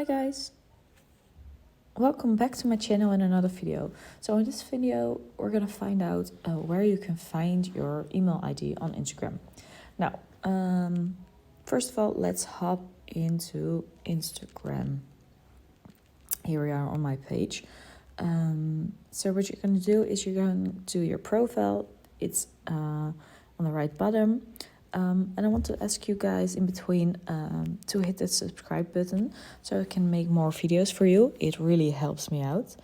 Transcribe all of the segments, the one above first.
Hi guys, welcome back to my channel in another video. So in this video we're gonna find out where you can find your email ID on Instagram. Now, first of all, let's hop into Instagram. Here we are on my page. So what you're gonna do is you're going to your profile. It's on the right bottom. And I want to ask you guys in between to hit the subscribe button so I can make more videos for you. It really helps me out.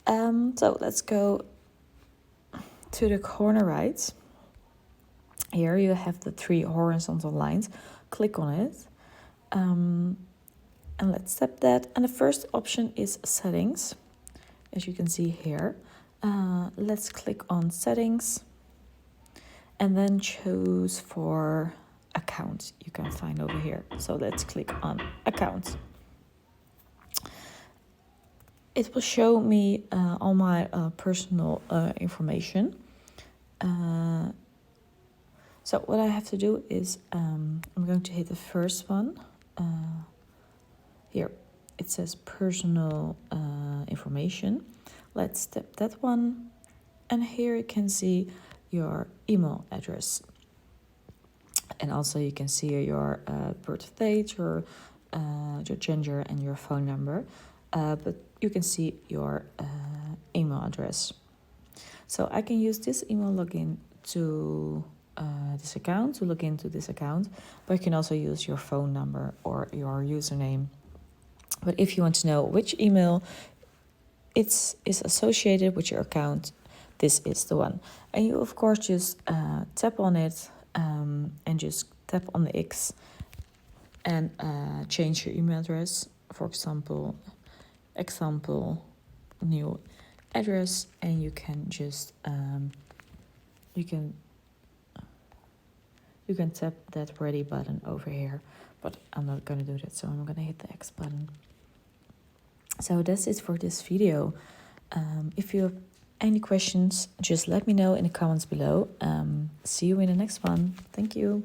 So let's go to the corner right. Here you have the 3 horizontal lines. Click on it. And let's tap that. And the first option is settings, as you can see here. Let's click on settings. And then choose for account. You can find over here. So let's click on account. It will show me all my personal information. So what I have to do is I'm going to hit the first one. Here it says personal information. Let's tap that one. And here you can see your email address, and also you can see your birth date, your gender, and your phone number, but you can see your email address. So I can use this email login to this account, to log into this account, but you can also use your phone number or your username. But if you want to know which email is associated with your account, this is the one. And you of course just tap on it and just tap on the X and change your email address. For example, new address, and you can just you can tap that ready button over here, but I'm not gonna do that, so I'm gonna hit the X button. So that's it for this video. If you have any questions, just let me know in the comments below. See you in the next one. Thank you.